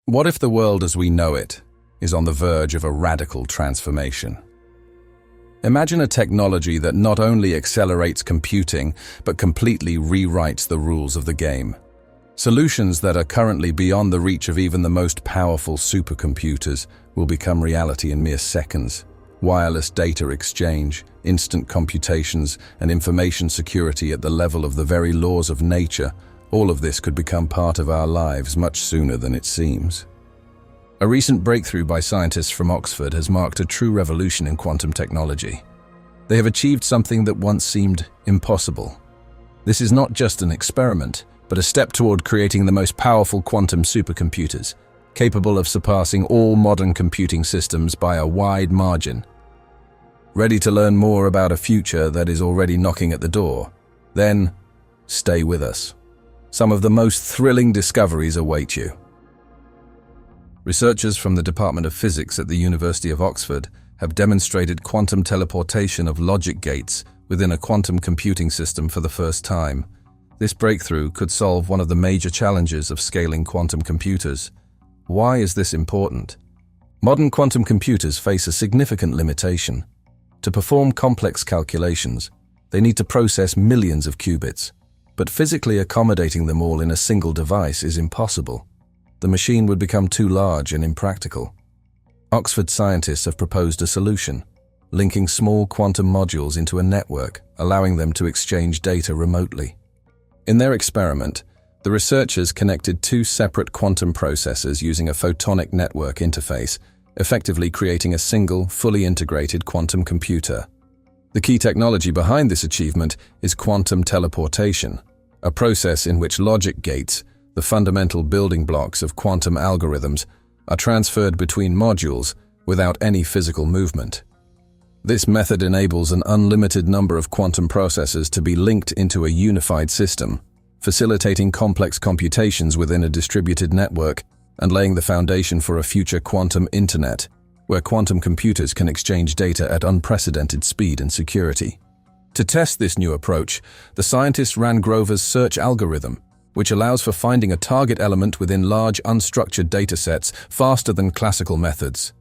What if the world as we know it is on the verge of a radical transformation? Imagine a technology that not only accelerates computing, but completely rewrites the rules of the game. Solutions that are currently beyond the reach of even the most powerful supercomputers will become reality in mere seconds. Wireless data exchange, instant computations, and information security at the level of the very laws of nature, all of this could become part of our lives much sooner than it seems. A recent breakthrough by scientists from Oxford has marked a true revolution in quantum technology. They have achieved something that once seemed impossible. This is not just an experiment, but a step toward creating the most powerful quantum supercomputers, capable of surpassing all modern computing systems by a wide margin. Ready to learn more about a future that is already knocking at the door? Then, stay with us. Some of the most thrilling discoveries await you. Researchers from the Department of Physics at the University of Oxford have demonstrated quantum teleportation of logic gates within a quantum computing system for the first time. This breakthrough could solve one of the major challenges of scaling quantum computers. Why is this important? Modern quantum computers face a significant limitation. To perform complex calculations, they need to process millions of qubits. But physically accommodating them all in a single device is impossible. The machine would become too large and impractical. Oxford scientists have proposed a solution, linking small quantum modules into a network, allowing them to exchange data remotely. In their experiment, the researchers connected two separate quantum processors using a photonic network interface, effectively creating a single, fully integrated quantum computer. The key technology behind this achievement is quantum teleportation, a process in which logic gates, the fundamental building blocks of quantum algorithms, are transferred between modules without any physical movement. This method enables an unlimited number of quantum processors to be linked into a unified system, facilitating complex computations within a distributed network and laying the foundation for a future quantum internet, where quantum computers can exchange data at unprecedented speed and security. To test this new approach, the scientists ran Grover's search algorithm, which allows for finding a target element within large unstructured datasets faster than classical methods.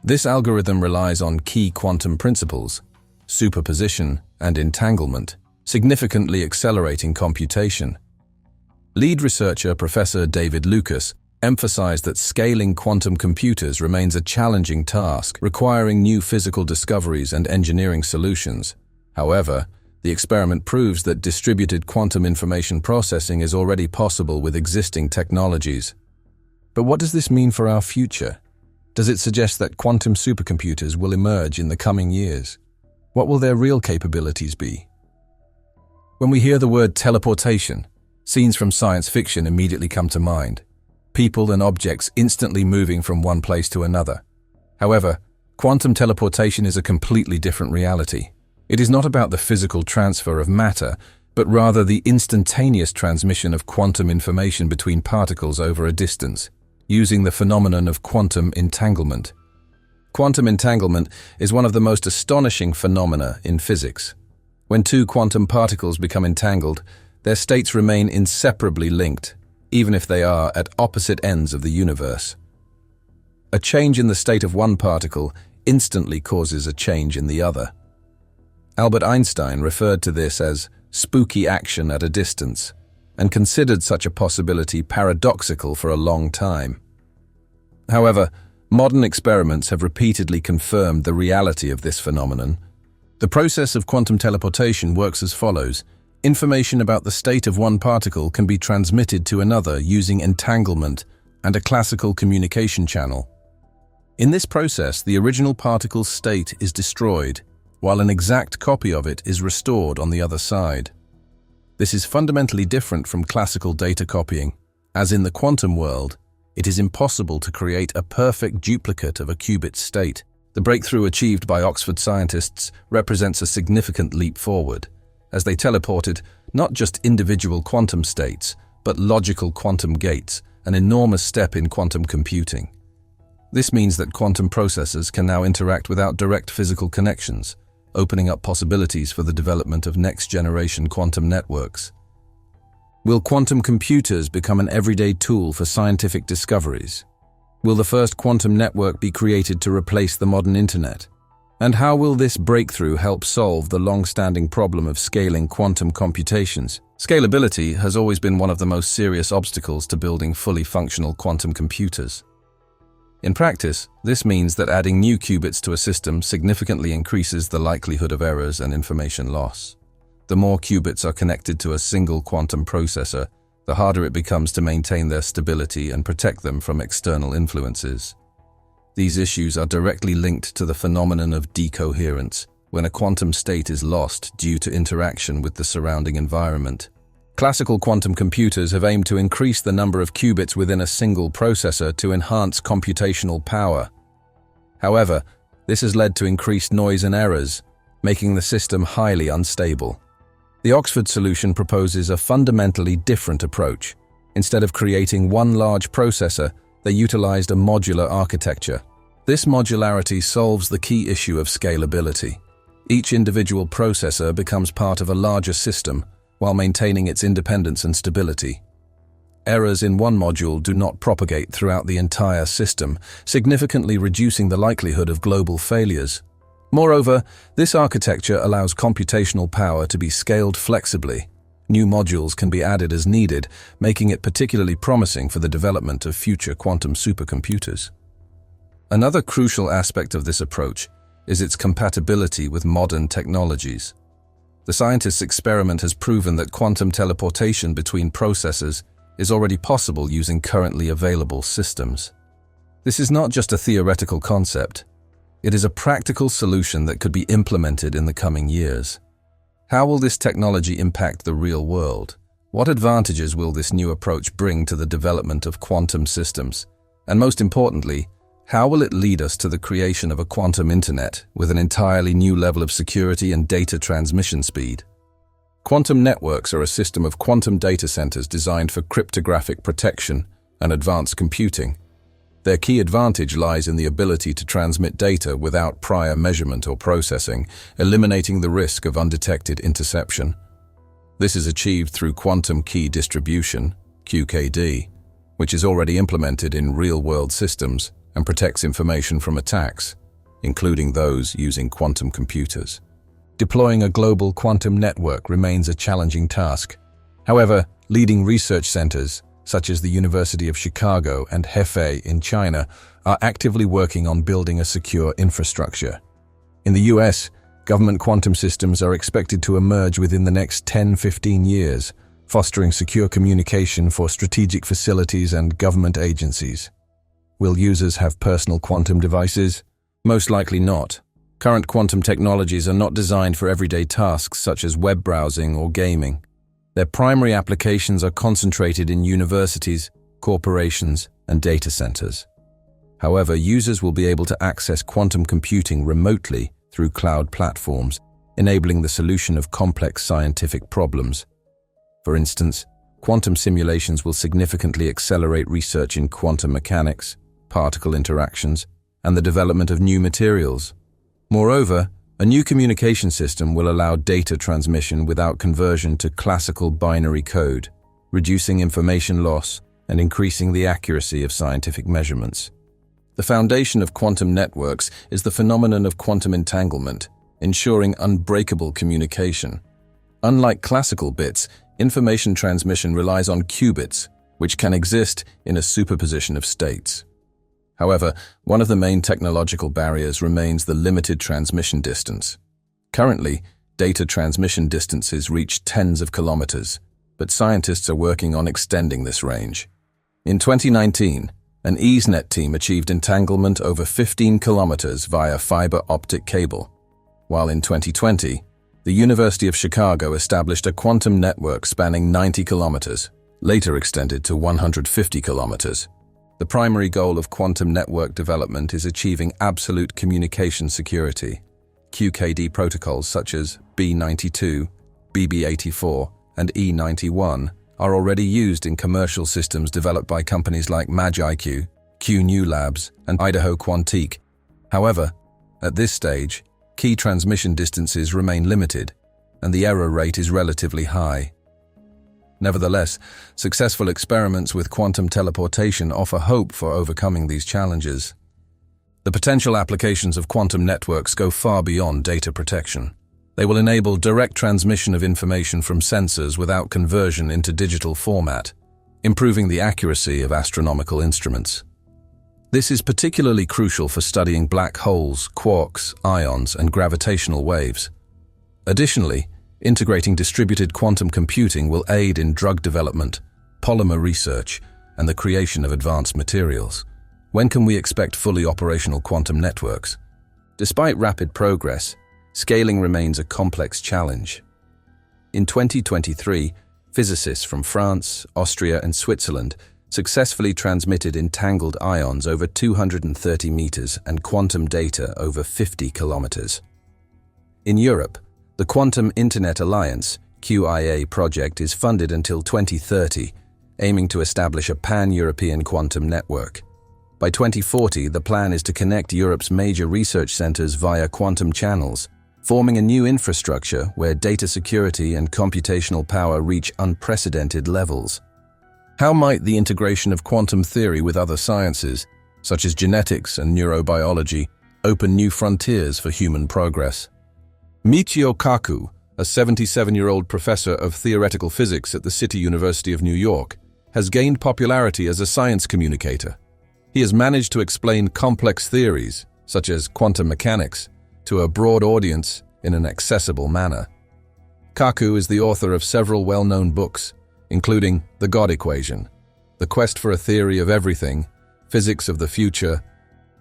This algorithm relies on key quantum principles, superposition and entanglement, significantly accelerating computation. Lead researcher Professor David Lucas emphasized that scaling quantum computers remains a challenging task, requiring new physical discoveries and engineering solutions. However, the experiment proves that distributed quantum information processing is already possible with existing technologies. But what does this mean for our future? Does it suggest that quantum supercomputers will emerge in the coming years? What will their real capabilities be? When we hear the word teleportation, scenes from science fiction immediately come to mind. People and objects instantly moving from one place to another. However, quantum teleportation is a completely different reality. It is not about the physical transfer of matter, but rather the instantaneous transmission of quantum information between particles over a distance, using the phenomenon of quantum entanglement. Quantum entanglement is one of the most astonishing phenomena in physics. When two quantum particles become entangled, their states remain inseparably linked, even if they are at opposite ends of the universe. A change in the state of one particle instantly causes a change in the other. Albert Einstein referred to this as spooky action at a distance, and considered such a possibility paradoxical for a long time. However, modern experiments have repeatedly confirmed the reality of this phenomenon. The process of quantum teleportation works as follows. Information about the state of one particle can be transmitted to another using entanglement and a classical communication channel. In this process, the original particle's state is destroyed, while an exact copy of it is restored on the other side. This is fundamentally different from classical data copying, as in the quantum world, it is impossible to create a perfect duplicate of a qubit state. The breakthrough achieved by Oxford scientists represents a significant leap forward, as they teleported not just individual quantum states, but logical quantum gates, an enormous step in quantum computing. This means that quantum processors can now interact without direct physical connections, opening up possibilities for the development of next-generation quantum networks. Will quantum computers become an everyday tool for scientific discoveries? Will the first quantum network be created to replace the modern internet? And how will this breakthrough help solve the long-standing problem of scaling quantum computations? Scalability has always been one of the most serious obstacles to building fully functional quantum computers. In practice, this means that adding new qubits to a system significantly increases the likelihood of errors and information loss. The more qubits are connected to a single quantum processor, the harder it becomes to maintain their stability and protect them from external influences. These issues are directly linked to the phenomenon of decoherence, when a quantum state is lost due to interaction with the surrounding environment. Classical quantum computers have aimed to increase the number of qubits within a single processor to enhance computational power. However, this has led to increased noise and errors, making the system highly unstable. The Oxford solution proposes a fundamentally different approach. Instead of creating one large processor, they utilized a modular architecture. This modularity solves the key issue of scalability. Each individual processor becomes part of a larger system while maintaining its independence and stability. Errors in one module do not propagate throughout the entire system, significantly reducing the likelihood of global failures. Moreover, this architecture allows computational power to be scaled flexibly. New modules can be added as needed, making it particularly promising for the development of future quantum supercomputers. Another crucial aspect of this approach is its compatibility with modern technologies. The scientists' experiment has proven that quantum teleportation between processors is already possible using currently available systems. This is not just a theoretical concept. It is a practical solution that could be implemented in the coming years. How will this technology impact the real world? What advantages will this new approach bring to the development of quantum systems? And most importantly, how will it lead us to the creation of a quantum internet with an entirely new level of security and data transmission speed? Quantum networks are a system of quantum data centers designed for cryptographic protection and advanced computing. Their key advantage lies in the ability to transmit data without prior measurement or processing, eliminating the risk of undetected interception. This is achieved through quantum key distribution, QKD, which is already implemented in real-world systems and protects information from attacks, including those using quantum computers. Deploying a global quantum network remains a challenging task. However, leading research centers, such as the University of Chicago and Hefei in China, are actively working on building a secure infrastructure. In the US, government quantum systems are expected to emerge within the next 10-15 years, fostering secure communication for strategic facilities and government agencies. Will users have personal quantum devices? Most likely not. Current quantum technologies are not designed for everyday tasks such as web browsing or gaming. Their primary applications are concentrated in universities, corporations, and data centers. However, users will be able to access quantum computing remotely through cloud platforms, enabling the solution of complex scientific problems. For instance, quantum simulations will significantly accelerate research in quantum mechanics, particle interactions, and the development of new materials. Moreover, a new communication system will allow data transmission without conversion to classical binary code, reducing information loss and increasing the accuracy of scientific measurements. The foundation of quantum networks is the phenomenon of quantum entanglement, ensuring unbreakable communication. Unlike classical bits, information transmission relies on qubits, which can exist in a superposition of states. However, one of the main technological barriers remains the limited transmission distance. Currently, data transmission distances reach tens of kilometers, but scientists are working on extending this range. In 2019, an EaseNet team achieved entanglement over 15 kilometers via fiber optic cable, while in 2020, the University of Chicago established a quantum network spanning 90 kilometers, later extended to 150 kilometers. The primary goal of quantum network development is achieving absolute communication security. QKD protocols such as B92, BB84, and E91 are already used in commercial systems developed by companies like MagIQ, QNew Labs, and Idaho Quantique. However, at this stage, key transmission distances remain limited, and the error rate is relatively high. Nevertheless, successful experiments with quantum teleportation offer hope for overcoming these challenges. The potential applications of quantum networks go far beyond data protection. They will enable direct transmission of information from sensors without conversion into digital format, improving the accuracy of astronomical instruments. This is particularly crucial for studying black holes, quarks, ions, and gravitational waves. Additionally, integrating distributed quantum computing will aid in drug development, polymer research, and the creation of advanced materials. When can we expect fully operational quantum networks? Despite rapid progress, scaling remains a complex challenge. In 2023, physicists from France, Austria, and Switzerland successfully transmitted entangled ions over 230 meters and quantum data over 50 kilometers. In Europe, the Quantum Internet Alliance (QIA) project is funded until 2030, aiming to establish a pan-European quantum network. By 2040, the plan is to connect Europe's major research centers via quantum channels, forming a new infrastructure where data security and computational power reach unprecedented levels. How might the integration of quantum theory with other sciences, such as genetics and neurobiology, open new frontiers for human progress? Michio Kaku, a 77-year-old professor of theoretical physics at the City University of New York, has gained popularity as a science communicator. He has managed to explain complex theories, such as quantum mechanics, to a broad audience in an accessible manner. Kaku is the author of several well-known books, including The God Equation, The Quest for a Theory of Everything, Physics of the Future,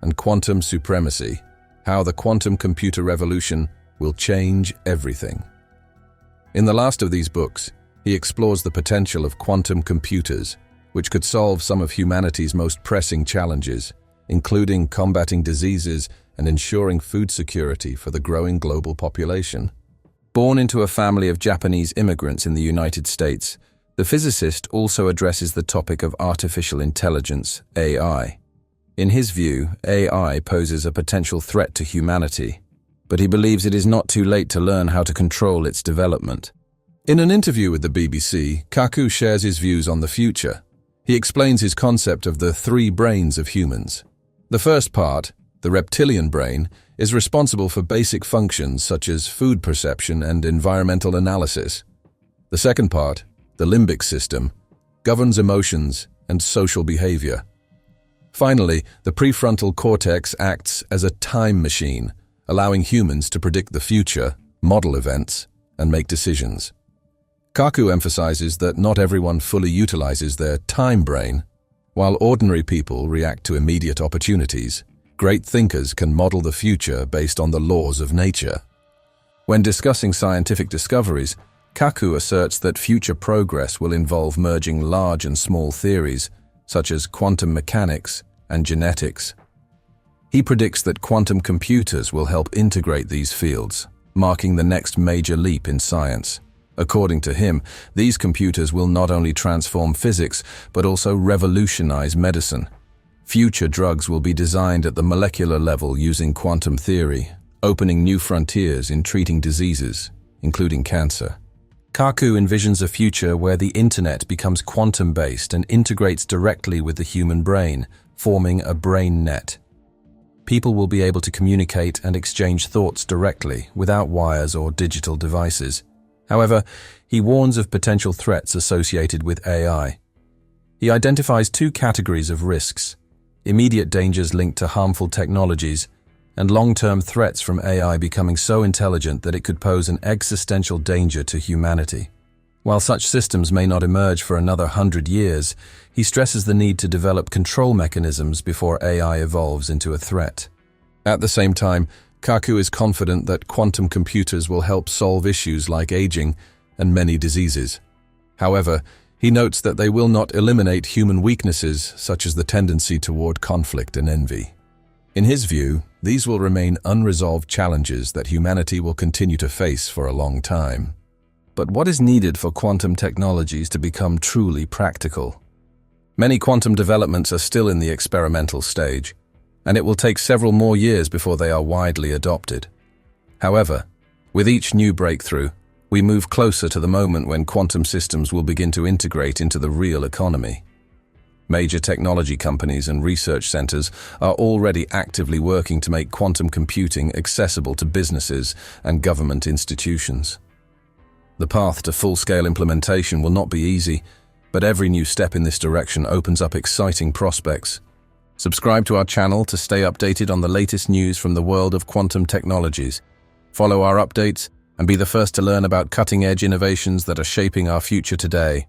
and Quantum Supremacy, How the Quantum Computer Revolution Will Change Everything. In the last of these books, he explores the potential of quantum computers, which could solve some of humanity's most pressing challenges, including combating diseases and ensuring food security for the growing global population. Born into a family of Japanese immigrants in the United States, the physicist also addresses the topic of artificial intelligence, AI. In his view, AI poses a potential threat to humanity, but he believes it is not too late to learn how to control its development. In an interview with the BBC, Kaku shares his views on the future. He explains his concept of the three brains of humans. The first part, the reptilian brain, is responsible for basic functions such as food perception and environmental analysis. The second part, the limbic system, governs emotions and social behavior. Finally, the prefrontal cortex acts as a time machine, allowing humans to predict the future, model events, and make decisions. Kaku emphasizes that not everyone fully utilizes their time brain. While ordinary people react to immediate opportunities, great thinkers can model the future based on the laws of nature. When discussing scientific discoveries, Kaku asserts that future progress will involve merging large and small theories, such as quantum mechanics and genetics. He predicts that quantum computers will help integrate these fields, marking the next major leap in science. According to him, these computers will not only transform physics, but also revolutionize medicine. Future drugs will be designed at the molecular level using quantum theory, opening new frontiers in treating diseases, including cancer. Kaku envisions a future where the internet becomes quantum-based and integrates directly with the human brain, forming a brain net. People will be able to communicate and exchange thoughts directly, without wires or digital devices. However, he warns of potential threats associated with AI. He identifies two categories of risks: immediate dangers linked to harmful technologies, and long-term threats from AI becoming so intelligent that it could pose an existential danger to humanity. While such systems may not emerge for another 100 years, he stresses the need to develop control mechanisms before AI evolves into a threat. At the same time, Kaku is confident that quantum computers will help solve issues like aging and many diseases. However, he notes that they will not eliminate human weaknesses such as the tendency toward conflict and envy. In his view, these will remain unresolved challenges that humanity will continue to face for a long time. But what is needed for quantum technologies to become truly practical? Many quantum developments are still in the experimental stage, and it will take several more years before they are widely adopted. However, with each new breakthrough, we move closer to the moment when quantum systems will begin to integrate into the real economy. Major technology companies and research centers are already actively working to make quantum computing accessible to businesses and government institutions. The path to full-scale implementation will not be easy, but every new step in this direction opens up exciting prospects. Subscribe to our channel to stay updated on the latest news from the world of quantum technologies. Follow our updates and be the first to learn about cutting-edge innovations that are shaping our future today.